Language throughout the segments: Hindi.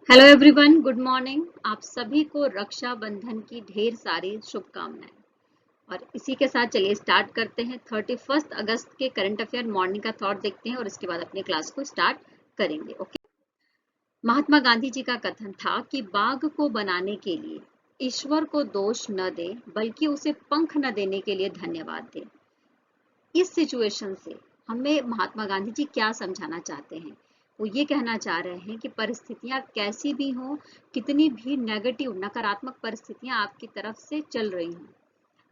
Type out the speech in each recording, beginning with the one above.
Hello everyone, good morning. आप सभी को रक्षाबंधन की ढेर सारी शुभकामनाएं। और इसी के साथ चलिए स्टार्ट करते हैं। 31 अगस्त के करंट अफेयर मॉर्निंग का थॉट देखते हैं और इसके बाद अपनी क्लास को स्टार्ट करेंगे। ओके। महात्मा गांधी जी का कथन था कि बाघ को बनाने के लिए ईश्वर को दोष न दे, बल्कि उसे पंख न देने के लिए धन्यवाद दे। इस सिचुएशन से हमें महात्मा गांधी जी क्या समझाना चाहते हैं? वो ये कहना चाह रहे हैं कि परिस्थितियां कैसी भी हों, कितनी भी नेगेटिव नकारात्मक परिस्थितियां आपकी तरफ से चल रही हों,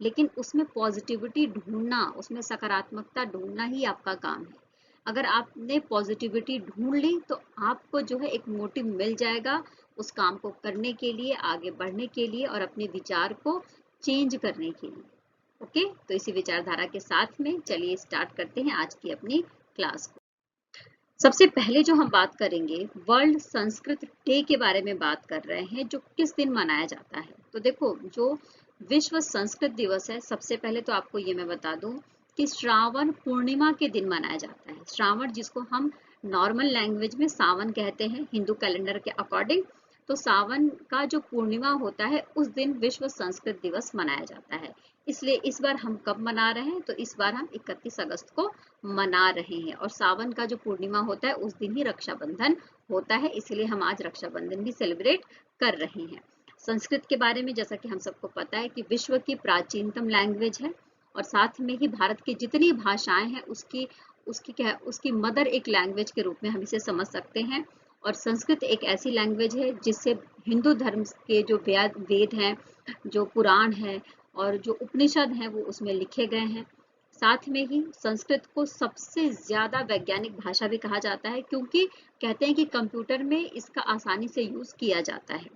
लेकिन उसमें पॉजिटिविटी ढूंढना, उसमें सकारात्मकता ढूंढना ही आपका काम है। अगर आपने पॉजिटिविटी ढूंढ ली तो आपको जो है एक मोटिव मिल जाएगा उस काम को करने के लिए, आगे बढ़ने के लिए और अपने विचार को चेंज करने के लिए। ओके, तो इसी विचारधारा के साथ में चलिए स्टार्ट करते हैं आज की अपनी क्लास को। सबसे पहले जो हम बात करेंगे, वर्ल्ड संस्कृत डे के बारे में बात कर रहे हैं, जो किस दिन मनाया जाता है। तो देखो, जो विश्व संस्कृत दिवस है, सबसे पहले तो आपको ये मैं बता दूं कि श्रावण पूर्णिमा के दिन मनाया जाता है। श्रावण, जिसको हम नॉर्मल लैंग्वेज में सावन कहते हैं हिंदू कैलेंडर के अकॉर्डिंग, तो सावन का जो पूर्णिमा होता है उस दिन विश्व संस्कृत दिवस मनाया जाता है। इसलिए इस बार हम कब मना रहे हैं? तो इस बार हम 31 अगस्त को मना रहे हैं और सावन का जो पूर्णिमा होता है उस दिन ही रक्षाबंधन होता है, इसलिए हम आज रक्षाबंधन भी सेलिब्रेट कर रहे हैं। संस्कृत के बारे में जैसा कि हम सबको पता है कि विश्व की प्राचीनतम लैंग्वेज है और साथ में ही भारत की जितनी भाषाएं हैं उसकी मदर एक लैंग्वेज के रूप में हम इसे समझ सकते हैं। और संस्कृत एक ऐसी लैंग्वेज है जिससे हिंदू धर्म के जो वेद हैं, जो पुराण है और जो उपनिषद हैं, वो उसमें लिखे गए हैं। साथ में ही संस्कृत को सबसे ज्यादा वैज्ञानिक भाषा भी कहा जाता है, क्योंकि कहते हैं कि कंप्यूटर में इसका आसानी से यूज किया जाता है।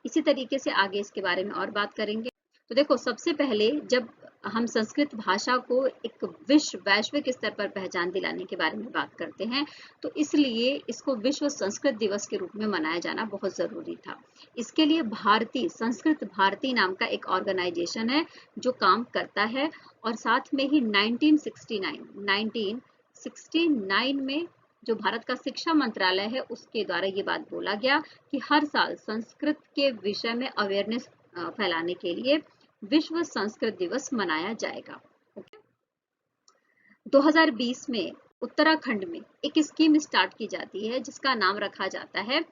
इसी तरीके से आगे इसके बारे में और बात करेंगे। तो देखो, सबसे पहले जब हम संस्कृत भाषा को एक वैश्विक स्तर पर पहचान दिलाने के बारे में बात करते हैं, तो इसलिए इसको विश्व संस्कृत दिवस के रूप में मनाया जाना बहुत जरूरी था। इसके लिए भारती संस्कृत भारती नाम का एक ऑर्गेनाइजेशन है जो काम करता है। और साथ में ही 1969 में जो भारत का शिक्षा मंत्रालय है उसके द्वारा ये बात बोला गया कि हर साल संस्कृत के विषय में अवेयरनेस फैलाने के लिए विश्व संस्कृत दिवस मनाया जाएगा। 2020 में उत्तराखंड में एक स्कीम स्टार्ट की जाती है जिसका नाम रखा जाता है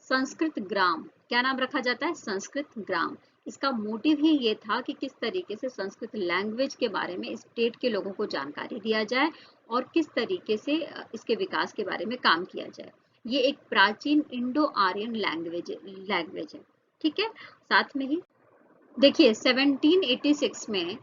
संस्कृत ग्राम। क्या नाम रखा जाता है? संस्कृत ग्राम। इसका मोटिव ही ये था कि किस तरीके से संस्कृत लैंग्वेज के बारे में स्टेट के लोगों को जानकारी दिया जाए और किस तरीके से इसके विकास के बारे में काम किया जाए। ये एक प्राचीन इंडो आर्यन लैंग्वेज है। ठीक है। साथ में ही देखिए, 1786 में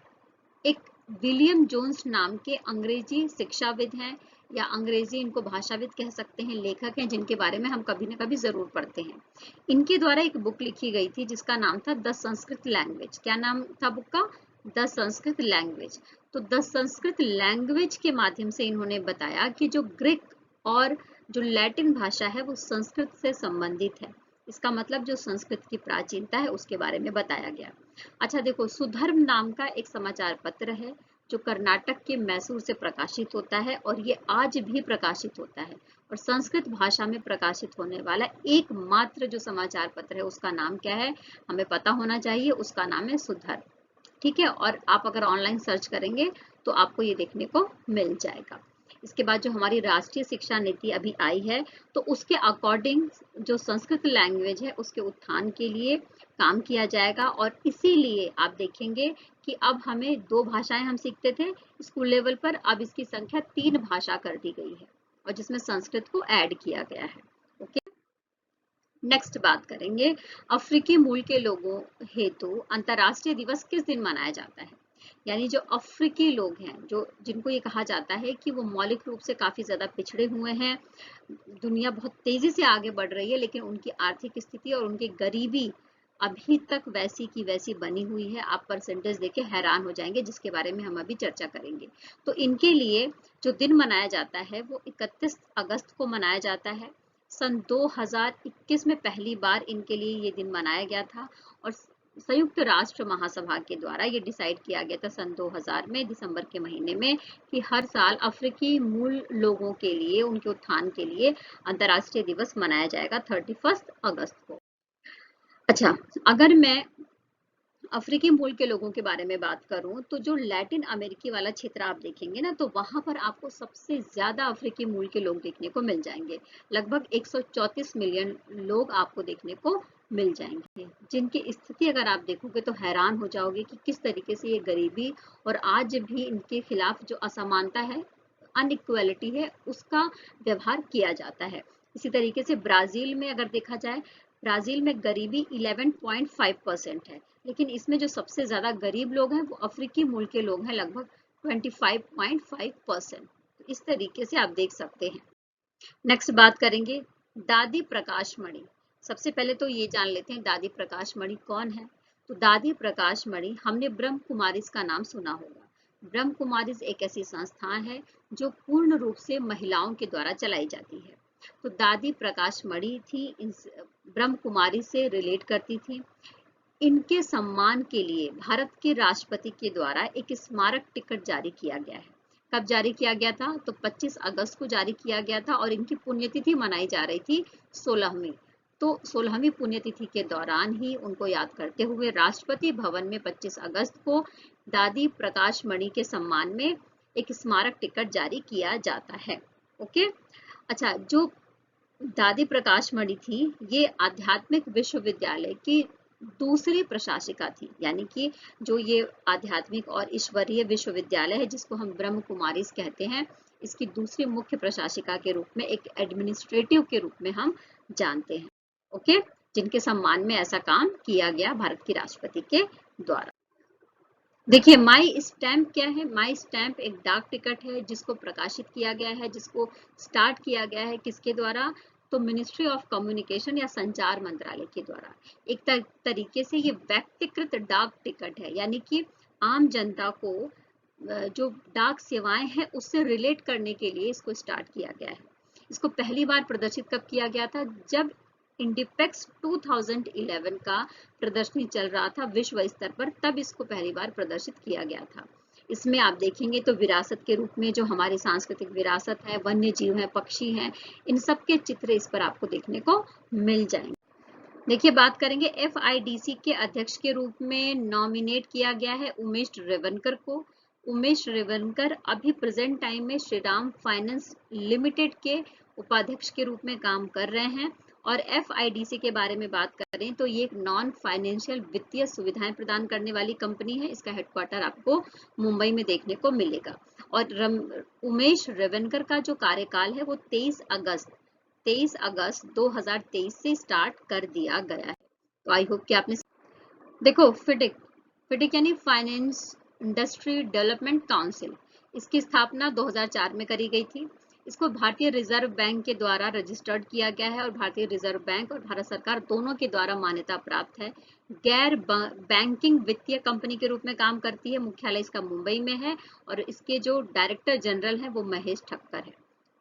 एक विलियम जोन्स नाम के अंग्रेजी शिक्षाविद हैं, या अंग्रेजी इनको भाषाविद कह सकते हैं, लेखक हैं, जिनके बारे में हम कभी ना कभी जरूर पढ़ते हैं। इनके द्वारा एक बुक लिखी गई थी जिसका नाम था द संस्कृत लैंग्वेज। क्या नाम था बुक का? The Sanskrit language. तो द संस्कृत लैंग्वेज के माध्यम से इन्होंने बताया कि जो ग्रीक और जो लैटिन भाषा है वो संस्कृत से संबंधित है। इसका मतलब जो संस्कृत की प्राचीनता है उसके बारे में बताया गया। अच्छा देखो, सुधर्म नाम का एक समाचार पत्र है जो कर्नाटक के मैसूर से प्रकाशित होता है और ये आज भी प्रकाशित होता है। और संस्कृत भाषा में प्रकाशित होने वाला एकमात्र जो समाचार पत्र है उसका नाम क्या है? हमें पता होना चाहिए। उसका नाम है सुधर्म। ठीक है। और आप अगर ऑनलाइन सर्च करेंगे तो आपको ये देखने को मिल जाएगा। इसके बाद जो हमारी राष्ट्रीय शिक्षा नीति अभी आई है, तो उसके अकॉर्डिंग जो संस्कृत लैंग्वेज है उसके उत्थान के लिए काम किया जाएगा। और इसीलिए आप देखेंगे कि अब हमें 2 भाषाएं हम सीखते थे स्कूल लेवल पर, अब इसकी संख्या 3 भाषा कर दी गई है और जिसमें संस्कृत को ऐड किया गया है। ओके। नेक्स्ट बात करेंगे, अफ्रीकी मूल के लोगों हेतु अंतर्राष्ट्रीय दिवस किस दिन मनाया जाता है? यानी जो अफ्रीकी लोग हैं, जो जिनको ये कहा जाता है कि वो मौलिक रूप से काफी ज्यादा पिछड़े हुए हैं, दुनिया बहुत तेजी से आगे बढ़ रही है लेकिन उनकी आर्थिक स्थिति और उनकी गरीबी अभी तक वैसी की वैसी बनी हुई है। आप परसेंटेज देख के हैरान हो जाएंगे, जिसके बारे में हम अभी चर्चा करेंगे। तो इनके लिए जो दिन मनाया जाता है वो 31 अगस्त को मनाया जाता है। सन 2021 में पहली बार इनके लिए ये दिन मनाया गया था और संयुक्त राष्ट्र महासभा के द्वारा ये डिसाइड किया गया था सन 2000 में दिसंबर के महीने में कि हर साल अफ्रीकी मूल लोगों के लिए, उनके उत्थान के लिए अंतर्राष्ट्रीय दिवस मनाया जाएगा 31 अगस्त को। अच्छा, अगर मैं अफ्रीकी मूल के लोगों के बारे में बात करूं तो जो लैटिन अमेरिकी वाला क्षेत्र आप देखेंगे ना, तो वहां पर आपको सबसे ज्यादा अफ्रीकी मूल के लोग देखने को मिल जाएंगे। लगभग 134 मिलियन लोग आपको देखने को मिल जाएंगे, जिनकी स्थिति अगर आप देखोगे तो हैरान हो जाओगे कि किस तरीके से ये गरीबी और आज भी इनके खिलाफ जो असमानता है, अनइक्वालिटी है, उसका व्यवहार किया जाता है। इसी तरीके से ब्राजील में अगर देखा जाए, ब्राजील में गरीबी 11.5% है, लेकिन इसमें जो सबसे ज्यादा गरीब लोग हैं वो अफ्रीकी मूल के लोग हैं, लगभग 25.5%। इस तरीके से आप देख सकते हैं। नेक्स्ट बात करेंगे दादी प्रकाश मणि। सबसे पहले तो ये जान लेते हैं दादी प्रकाश मणि कौन है। तो दादी प्रकाश मणि, हमने ब्रह्म कुमारीज का नाम सुना होगा। ब्रह्म कुमारीज एक ऐसी संस्था है जो पूर्ण रूप से महिलाओं के द्वारा चलाई जाती है। तो दादी प्रकाश मणि थी, ब्रह्म कुमारी से रिलेट करती थी। इनके सम्मान के लिए भारत के राष्ट्रपति के द्वारा एक स्मारक टिकट जारी किया गया है। कब जारी किया गया था? तो 25 अगस्त को जारी किया गया था और इनकी पुण्यतिथि मनाई जा रही थी 16वीं। तो 16वीं पुण्यतिथि के दौरान ही उनको याद करते हुए राष्ट्रपति भवन में 25 अगस्त को दादी प्रकाश मणि के सम्मान में एक स्मारक टिकट जारी किया जाता है। ओके, अच्छा, जो दादी प्रकाश मणि थी, ये आध्यात्मिक विश्वविद्यालय की दूसरी प्रशासिका थी, यानी कि जो ये आध्यात्मिक और ईश्वरीय विश्वविद्यालय है जिसको हम ब्रह्म कुमारीज कहते हैं, इसकी दूसरी मुख्य प्रशासिका के रूप में, एक एडमिनिस्ट्रेटिव के रूप में हम जानते हैं। ओके, जिनके सम्मान में ऐसा काम किया गया भारत की राष्ट्रपति के द्वारा। देखिए, माई स्टैम्प क्या है? माई स्टैम्प एक डाक टिकट है जिसको प्रकाशित किया गया है, जिसको स्टार्ट किया गया है किसके द्वारा? तो मिनिस्ट्री ऑफ कम्युनिकेशन या संचार मंत्रालय के द्वारा। एक तरीके से ये व्यक्तिकृत डाक टिकट है, यानी कि आम जनता को जो डाक सेवाएं हैं उससे रिलेट करने के लिए इसको स्टार्ट किया गया है। इसको पहली बार प्रदर्शित कब किया गया था? जब इंडिपेक्स 2011 का प्रदर्शनी चल रहा था विश्व स्तर पर, तब इसको पहली बार प्रदर्शित किया गया था। इसमें आप देखेंगे तो विरासत के रूप में जो हमारी सांस्कृतिक विरासत है, वन्य जीव है, पक्षी हैं, इन सब के चित्र इस पर आपको देखने को मिल जाएंगे। देखिए, बात करेंगे FIDC के अध्यक्ष के रूप में नॉमिनेट किया गया है उमेश रेवनकर को। उमेश रेवनकर अभी प्रेजेंट टाइम में श्रीराम फाइनेंस लिमिटेड के उपाध्यक्ष के रूप में काम कर रहे हैं। और FIDC के बारे में बात करें तो ये एक नॉन फाइनेंशियल वित्तीय सुविधाएं प्रदान करने वाली कंपनी है। इसका हेडक्वार्टर आपको मुंबई में देखने को मिलेगा। और उमेश रेवनकर का जो कार्यकाल है वो 23 अगस्त 2023 से स्टार्ट कर दिया गया है। तो आई होप कि आपने देखो, फिटिक यानी फाइनेंस इंडस्ट्री डेवलपमेंट काउंसिल, इसकी स्थापना 2004 में करी गई थी। इसको भारतीय रिजर्व बैंक के द्वारा रजिस्टर्ड किया गया है और भारतीय रिजर्व बैंक और भारत सरकार दोनों के द्वारा मान्यता प्राप्त है। गैर बैंकिंग वित्तीय कंपनी के रूप में काम करती है। मुख्यालय इसका मुंबई में है और इसके जो डायरेक्टर जनरल हैं वो महेश ठक्कर है।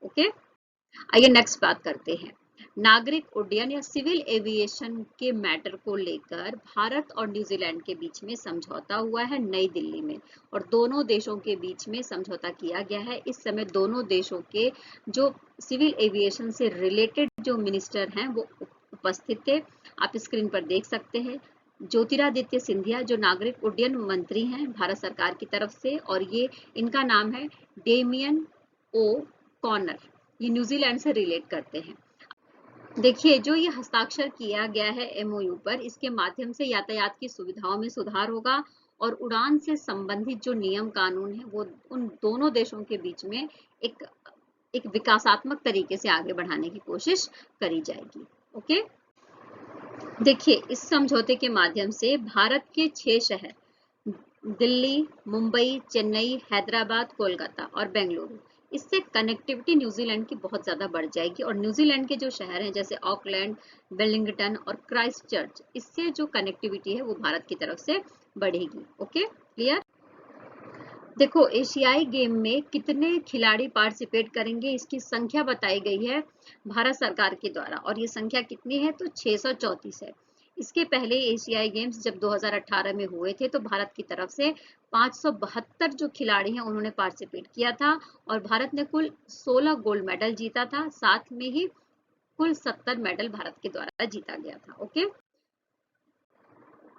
ओके, आइए नेक्स्ट बात करते हैं। नागरिक उड्डयन या सिविल एविएशन के मैटर को लेकर भारत और न्यूजीलैंड के बीच में समझौता हुआ है नई दिल्ली में, और दोनों देशों के बीच में समझौता किया गया है। इस समय दोनों देशों के जो सिविल एविएशन से रिलेटेड जो मिनिस्टर हैं वो उपस्थित थे। आप स्क्रीन पर देख सकते हैं ज्योतिरादित्य सिंधिया जो नागरिक उड्डयन मंत्री हैं भारत सरकार की तरफ से, और ये इनका नाम है डेमियन ओ कॉनर, ये न्यूजीलैंड से रिलेट करते हैं। देखिए, जो ये हस्ताक्षर किया गया है MOU पर, इसके माध्यम से यातायात की सुविधाओं में सुधार होगा और उड़ान से संबंधित जो नियम कानून है वो उन दोनों देशों के बीच में एक विकासात्मक तरीके से आगे बढ़ाने की कोशिश करी जाएगी। ओके, देखिए, इस समझौते के माध्यम से भारत के 6 शहर दिल्ली, मुंबई, चेन्नई, हैदराबाद, कोलकाता और बेंगलुरु, इससे कनेक्टिविटी न्यूजीलैंड की बहुत ज्यादा बढ़ जाएगी। और न्यूजीलैंड के जो शहर हैं जैसे ऑकलैंड, वेलिंगटन और क्राइस्टचर्च, इससे जो कनेक्टिविटी है वो भारत की तरफ से बढ़ेगी। Okay, clear? देखो, एशियाई गेम में कितने खिलाड़ी पार्टिसिपेट करेंगे इसकी संख्या बताई गई है भारत सरकार के द्वारा, और ये संख्या कितनी है? तो 634 है। इसके पहले एशियाई गेम्स जब 2018 में हुए थे तो भारत की तरफ से 572 जो खिलाड़ी हैं उन्होंने पार्टिसिपेट किया था और भारत ने कुल 16 गोल्ड मेडल जीता था, साथ में ही कुल 70 मेडल भारत के द्वारा जीता गया था। ओके,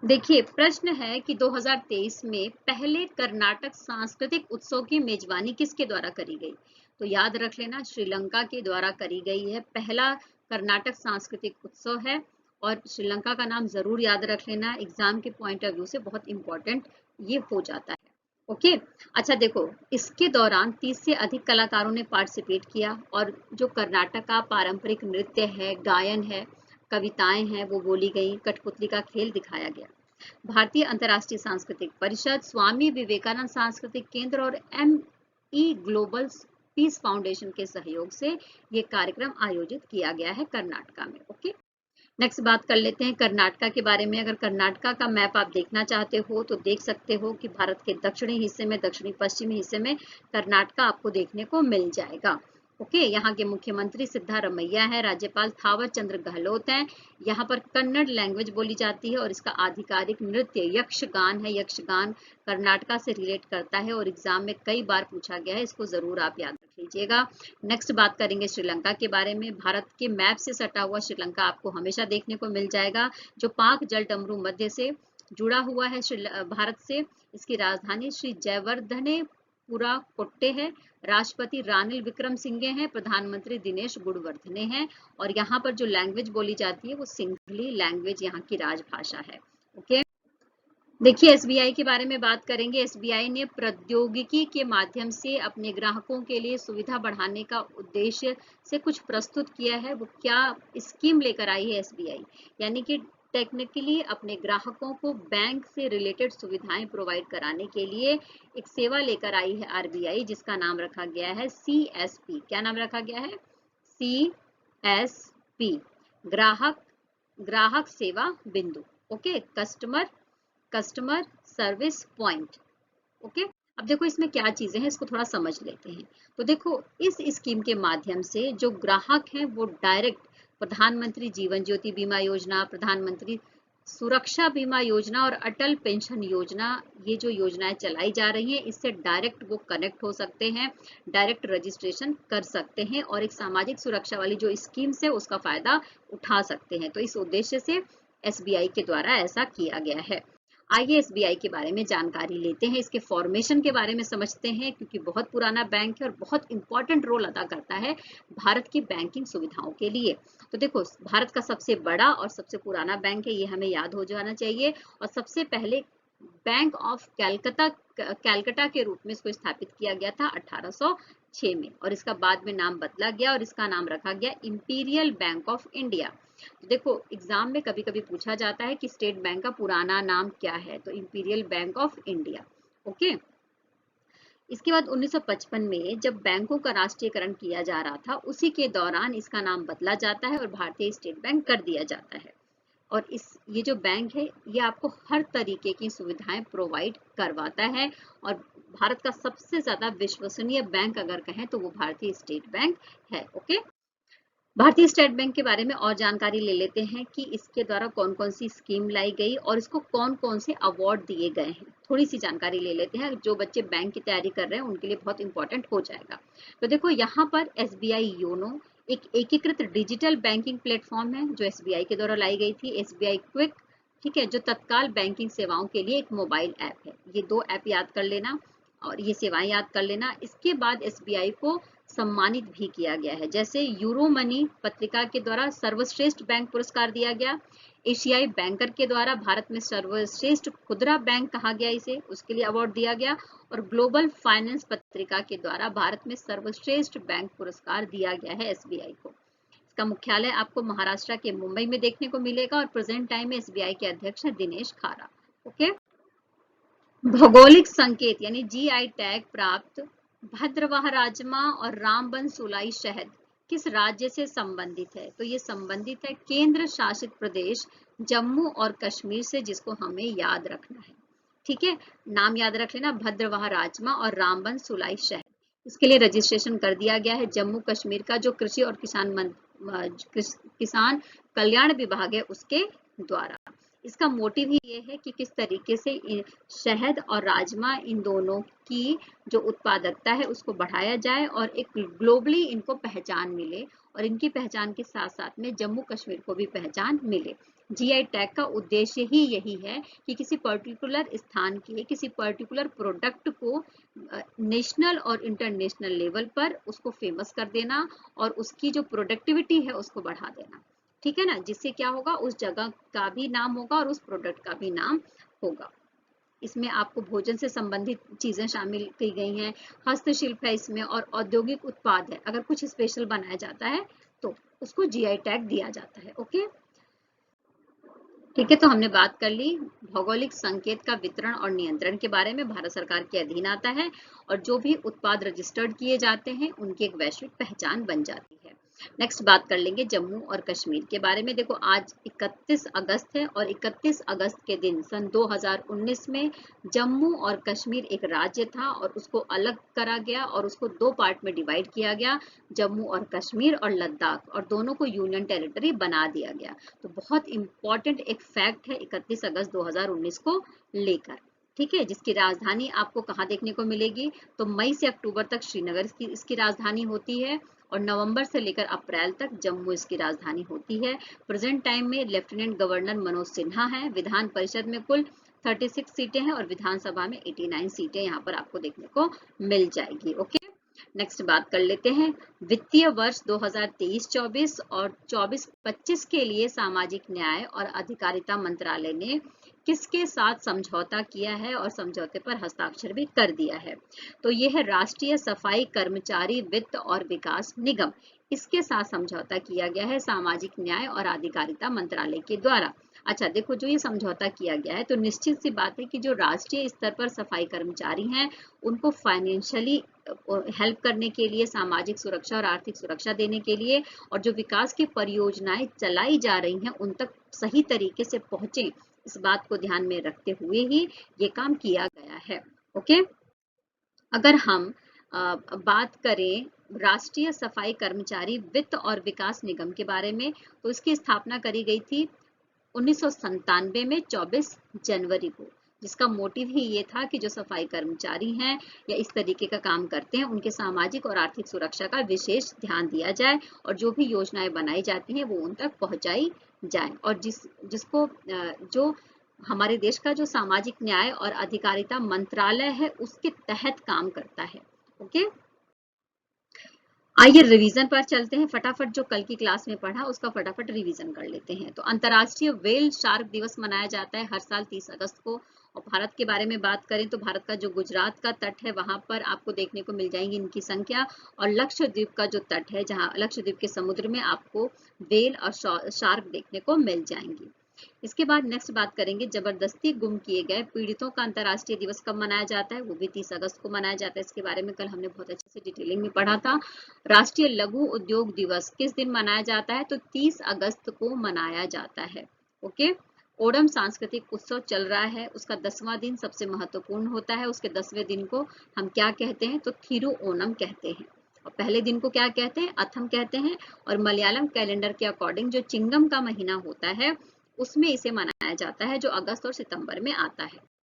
देखिए प्रश्न है कि 2023 में पहले कर्नाटक सांस्कृतिक उत्सव की मेजबानी किसके द्वारा करी गई? तो याद रख लेना, श्रीलंका के द्वारा करी गई है। पहला कर्नाटक सांस्कृतिक उत्सव है और श्रीलंका का नाम जरूर याद रख लेना, एग्जाम के पॉइंट ऑफ व्यू से बहुत इंपॉर्टेंट ये हो जाता है। ओके, अच्छा देखो, इसके दौरान 30 से अधिक कलाकारों ने पार्टिसिपेट किया और जो कर्नाटक का पारंपरिक नृत्य है, गायन है, कविताएं हैं वो बोली गई, कठपुतली का खेल दिखाया गया। भारतीय अंतर्राष्ट्रीय सांस्कृतिक परिषद, स्वामी विवेकानंद सांस्कृतिक केंद्र और ME ग्लोबल पीस फाउंडेशन के सहयोग से ये कार्यक्रम आयोजित किया गया है कर्नाटका में। ओके, नेक्स्ट बात कर लेते हैं कर्नाटका के बारे में। अगर कर्नाटका का मैप आप देखना चाहते हो तो देख सकते हो कि भारत के दक्षिणी हिस्से में, दक्षिणी पश्चिमी हिस्से में कर्नाटका आपको देखने को मिल जाएगा। ओके, यहाँ के मुख्यमंत्री सिद्धारमैया है, राज्यपाल थावर चंद्र गहलोत हैं। यहाँ पर कन्नड़ लैंग्वेज बोली जाती है और इसका आधिकारिक नृत्य यक्षगान है। यक्षगान कर्नाटका से रिलेट करता है और एग्जाम में कई बार पूछा गया है, इसको जरूर आप याद रख लीजिएगा। नेक्स्ट बात करेंगे श्रीलंका के बारे में। भारत के मैप से सटा हुआ श्रीलंका आपको हमेशा देखने को मिल जाएगा, जो पाक जलडमरू मध्य से जुड़ा हुआ है भारत से। इसकी राजधानी श्री जयवर्धने पुरा कोट्टे है, राष्ट्रपति रानिल विक्रमसिंघे हैं, प्रधानमंत्री दिनेश गुणवर्धने हैं और यहाँ पर जो लैंग्वेज बोली जाती है वो सिंघली लैंग्वेज यहाँ की राजभाषा है। ओके, देखिए एसबीआई के बारे में बात करेंगे। एसबीआई ने प्रौद्योगिकी के माध्यम से अपने ग्राहकों के लिए सुविधा बढ़ाने का उद्देश्य से कुछ प्रस्तुत किया है। वो क्या स्कीम लेकर आई है एसबीआई, यानी कि टेक्निकली अपने ग्राहकों को बैंक से रिलेटेड सुविधाएं प्रोवाइड कराने के लिए एक सेवा लेकर आई है आरबीआई, जिसका नाम रखा गया है CSP। क्या नाम रखा गया है? CSP, ग्राहक सेवा बिंदु। Okay, customer service point. Okay, अब देखो इसमें क्या चीजें हैं, इसको थोड़ा समझ लेते हैं। तो देखो, इस स्कीम के माध्यम से जो ग्राहक हैं वो डायरेक्ट प्रधानमंत्री जीवन ज्योति बीमा योजना, प्रधानमंत्री सुरक्षा बीमा योजना और अटल पेंशन योजना, ये जो योजनाएं चलाई जा रही हैं इससे डायरेक्ट वो कनेक्ट हो सकते हैं, डायरेक्ट रजिस्ट्रेशन कर सकते हैं और एक सामाजिक सुरक्षा वाली जो स्कीम्स है उसका फायदा उठा सकते हैं। तो इस उद्देश्य से एसबीआई के द्वारा ऐसा किया गया है। आइए एसबीआई के बारे में जानकारी लेते हैं, इसके फॉर्मेशन के बारे में समझते हैं, क्योंकि बहुत पुराना बैंक है और बहुत इंपॉर्टेंट रोल अदा करता है भारत की बैंकिंग सुविधाओं के लिए। तो देखो, भारत का सबसे बड़ा और सबसे पुराना बैंक है, ये हमें याद हो जाना चाहिए। और सबसे पहले बैंक ऑफ कैलकटा के रूप में इसको स्थापित किया गया था 1806 में और इसका बाद में नाम बदला गया और इसका नाम रखा गया इंपीरियल बैंक ऑफ इंडिया। तो देखो, एग्जाम में कभी कभी पूछा जाता है कि स्टेट बैंक का पुराना नाम क्या है, तो imperial bank of India. Okay, इसके बाद 1955 में जब बैंकों का राष्ट्रीयकरण किया जा रहा था, उसी के दौरान इसका नाम बदला जाता है और भारतीय स्टेट बैंक कर दिया जाता है। और ये जो बैंक है ये आपको हर तरीके की सुविधाएं प्रोवाइड करवाता है और भारत का सबसे ज्यादा विश्वसनीय बैंक अगर कहें तो वो भारतीय स्टेट बैंक है। ओके, भारतीय स्टेट बैंक के बारे में और जानकारी ले लेते हैं कि इसके द्वारा कौन कौन सी स्कीम लाई गई और इसको कौन कौन से अवार्ड दिए गए हैं। थोड़ी सी जानकारी ले लेते हैं, जो बच्चे बैंक की तैयारी कर रहे हैं उनके लिए बहुत इंपॉर्टेंट हो जाएगा। तो देखो, यहाँ पर एसबीआई योनो एक एकीकृत डिजिटल बैंकिंग प्लेटफॉर्म है जो एसबीआई के द्वारा लाई गई थी। एसबीआई क्विक, ठीक है, जो तत्काल बैंकिंग सेवाओं के लिए एक मोबाइल ऐप है। ये दो ऐप याद कर लेना और ये सेवाएं याद कर लेना। इसके बाद एसबीआई को सम्मानित भी किया गया है, जैसे यूरो मनी पत्रिका के द्वारा सर्वश्रेष्ठ बैंक पुरस्कार दिया गया, एशियाई बैंकर के द्वारा भारत में सर्वश्रेष्ठ खुदरा बैंक कहा गया इसे, उसके लिए अवार्ड दिया गया और ग्लोबल फाइनेंस पत्रिका के द्वारा भारत में सर्वश्रेष्ठ बैंक पुरस्कार दिया गया है एसबीआई को। इसका मुख्यालय आपको महाराष्ट्र के मुंबई में देखने को मिलेगा और प्रेजेंट टाइम में एसबीआई के अध्यक्ष है दिनेश खारा। ओके, भौगोलिक संकेत यानी जीआई टैग प्राप्त भद्रवाह राजमा और रामबन सुलाई शहद किस राज्य से संबंधित है? तो ये संबंधित है केंद्र शासित प्रदेश जम्मू और कश्मीर से, जिसको हमें याद रखना है। ठीक है, नाम याद रख लेना, भद्रवाह राजमा और रामबन सुलाई शहद। इसके लिए रजिस्ट्रेशन कर दिया गया है जम्मू कश्मीर का जो कृषि और किसान कल्याण विभाग है उसके द्वारा। इसका मोटिव ही ये है कि किस तरीके से शहद और राजमा इन दोनों की जो उत्पादकता है उसको बढ़ाया जाए और एक ग्लोबली इनको पहचान मिले, और इनकी पहचान के साथ साथ में जम्मू कश्मीर को भी पहचान मिले। जीआई टैग का उद्देश्य ही यही है कि किसी पर्टिकुलर स्थान के किसी पर्टिकुलर प्रोडक्ट को नेशनल और इंटरनेशनल लेवल पर उसको फेमस कर देना और उसकी जो प्रोडक्टिविटी है उसको बढ़ा देना। ठीक है ना, जिससे क्या होगा, उस जगह का भी नाम होगा और उस प्रोडक्ट का भी नाम होगा। इसमें आपको भोजन से संबंधित चीजें शामिल की गई हैं, हस्तशिल्प है इसमें, और औद्योगिक उत्पाद है। अगर कुछ स्पेशल बनाया जाता है तो उसको जीआई टैग दिया जाता है। ओके, ठीक है, तो हमने बात कर ली भौगोलिक संकेत का वितरण और नियंत्रण के बारे में, भारत सरकार के अधीन आता है, और जो भी उत्पाद रजिस्टर्ड किए जाते हैं उनकी एक वैश्विक पहचान बन जाती है। नेक्स्ट बात कर लेंगे जम्मू और कश्मीर के बारे में। देखो, आज 31 अगस्त है और 31 अगस्त के दिन सन 2019 में जम्मू और कश्मीर एक राज्य था और उसको अलग करा गया और उसको दो पार्ट में डिवाइड किया गया, जम्मू और कश्मीर और लद्दाख, और दोनों को यूनियन टेरिटरी बना दिया गया। तो बहुत इंपॉर्टेंट एक फैक्ट है 31 अगस्त 2019 को लेकर। ठीक है, जिसकी राजधानी आपको कहाँ देखने को मिलेगी, तो मई से अक्टूबर तक श्रीनगर इसकी राजधानी होती है और नवंबर से लेकर अप्रैल तक जम्मू इसकी राजधानी होती है। प्रेजेंट टाइम में लेफ्टिनेंट गवर्नर मनोज सिन्हा है। विधान परिषद में कुल 36 सीटें हैं और विधानसभा में 89 सीटें यहाँ पर आपको देखने को मिल जाएगी। ओके, नेक्स्ट बात कर लेते हैं वित्तीय वर्ष 2023-24 और 24-25 के लिए सामाजिक न्याय और अधिकारिता मंत्रालय ने किसके साथ समझौता किया है और समझौते पर हस्ताक्षर भी कर दिया है। तो यह है राष्ट्रीय सफाई कर्मचारी वित्त और विकास निगम, इसके साथ समझौता किया गया है सामाजिक न्याय और अधिकारिता मंत्रालय के द्वारा। अच्छा देखो, जो ये समझौता किया गया है तो निश्चित सी बात है कि जो राष्ट्रीय स्तर पर सफाई कर्मचारी हैं उनको फाइनेंशियली हेल्प करने के लिए, सामाजिक सुरक्षा और आर्थिक सुरक्षा देने के लिए, और जो विकास की परियोजनाएं चलाई जा रही हैं उन तक सही तरीके से पहुंचे, इस बात को ध्यान में रखते हुए ही ये काम किया गया है। ओके, अगर हम बात करें राष्ट्रीय सफाई कर्मचारी वित्त और विकास निगम के बारे में, तो इसकी स्थापना करी गई थी 1997 में 24 जनवरी को, जिसका मोटिव ही ये था कि जो सफाई कर्मचारी हैं या इस तरीके का काम करते हैं उनके सामाजिक और आर्थिक सुरक्षा का विशेष ध्यान दिया जाए और जो भी योजनाएं बनाई जाती हैं वो उन तक पहुंचाई जाए, और जिसको जो हमारे देश का जो सामाजिक न्याय और अधिकारिता मंत्रालय है उसके तहत काम करता है। ओके, आइए रिवीजन पर चलते हैं। फटाफट जो कल की क्लास में पढ़ा उसका फटाफट रिवीजन कर लेते हैं। तो अंतर्राष्ट्रीय व्हेल शार्क दिवस मनाया जाता है हर साल 30 अगस्त को। और भारत के बारे में बात करें तो भारत का जो गुजरात का तट है वहां पर आपको देखने को मिल जाएंगी इनकी संख्या, और लक्षद्वीप का जो तट है जहां लक्षद्वीप के समुद्र में आपको व्हेल और शार्क देखने को मिल जाएंगी। इसके बाद नेक्स्ट बात करेंगे जबरदस्ती गुम किए गए पीड़ितों का अंतर्राष्ट्रीय दिवस कब मनाया जाता है, वो भी 30 अगस्त को मनाया जाता है। इसके बारे में कल हमने बहुत अच्छे से डिटेलिंग में पढ़ा था। राष्ट्रीय लघु उद्योग दिवस किस दिन मनाया जाता है, तो 30 अगस्त को मनाया जाता है। ओके, ओणम सांस्कृतिक उत्सव चल रहा है, उसका 10वां दिन सबसे महत्वपूर्ण होता है। उसके 10वें दिन को हम क्या कहते हैं, तो थिरु ओणम कहते हैं, और पहले दिन को क्या कहते हैं, अथम कहते हैं। और मलयालम कैलेंडर के अकॉर्डिंग जो चिंगम का महीना होता है उसमें इसे मनाया जाता है, जो अगस्त और सितंबर में आता है।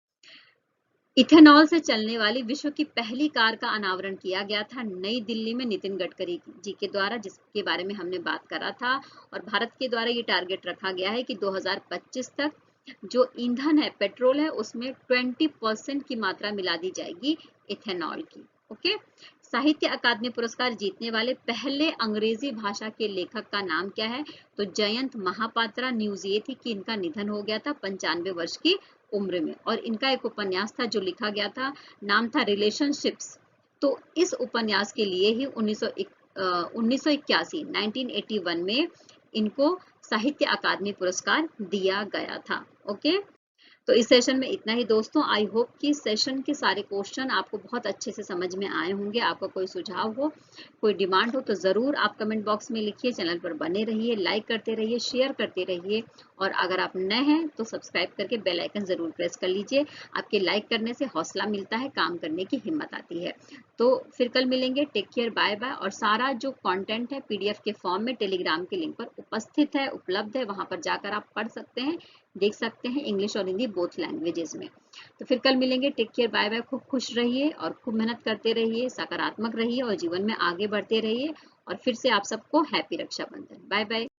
इथेनॉल से चलने वाली विश्व की पहली कार का अनावरण किया गया था नई दिल्ली में नितिन गडकरी जी के द्वारा, जिसके बारे में हमने बात करा था। और भारत के द्वारा ये टारगेट रखा गया है कि 2025 तक जो ईंधन है, पेट्रोल है, उसमें 20% की मात्रा मिला दी जाएगी इथेनॉल की। ओके, साहित्य अकादमी पुरस्कार जीतने वाले पहले अंग्रेजी भाषा के लेखक का नाम क्या है, तो जयंत महापात्रा। न्यूज ये थी कि इनका निधन हो गया था 95 वर्ष की उम्र में, और इनका एक उपन्यास था जो लिखा गया था, नाम था रिलेशनशिप्स। तो इस उपन्यास के लिए ही 1981 1981 में इनको साहित्य अकादमी पुरस्कार दिया गया था। ओके, तो इस सेशन में इतना ही दोस्तों। आई होप कि सेशन के सारे क्वेश्चन आपको बहुत अच्छे से समझ में आए होंगे। आपका कोई सुझाव हो, कोई डिमांड हो तो जरूर आप कमेंट बॉक्स में लिखिए। चैनल पर बने रहिए, लाइक करते रहिए, शेयर करते रहिए, और अगर आप नए हैं तो सब्सक्राइब करके बेल आइकन जरूर प्रेस कर लीजिए। आपके लाइक करने से हौसला मिलता है, काम करने की हिम्मत आती है। तो फिर कल मिलेंगे। Take care, bye bye. और सारा जो कंटेंट है पीडीएफ के फॉर्म में टेलीग्राम के लिंक पर उपस्थित है, उपलब्ध है, वहां पर जाकर आप पढ़ सकते हैं, देख सकते हैं, इंग्लिश और हिंदी बोथ लैंग्वेजेस में। तो फिर कल मिलेंगे। Take care, bye bye. खूब खुश रहिए और खूब मेहनत करते रहिए, सकारात्मक रहिए और जीवन में आगे बढ़ते रहिए। और फिर से आप सबको हैप्पी रक्षाबंधन। Bye bye.